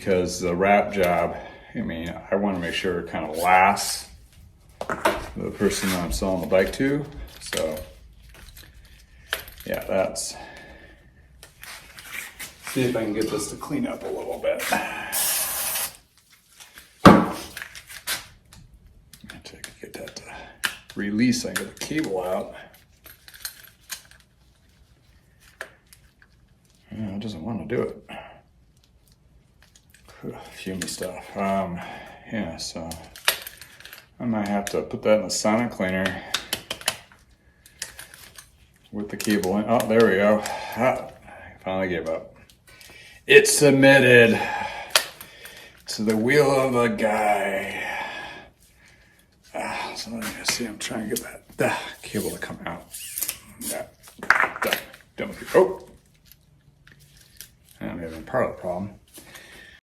because the wrap job, I mean, I want to make sure it kind of lasts the person that I'm selling the bike to. So yeah, that's, see if I can get this to clean up a little bit. Get that to release, I can get the cable out. Yeah, it doesn't want to do it. Fumey stuff. Yeah, so I might have to put that in the sonic cleaner with the cable in. Oh, there we go. I finally gave up. It's submitted to the wheel of a guy. So let me see, I'm trying to get that cable to come out. Yeah, done with it. Oh, that may have been part of the problem.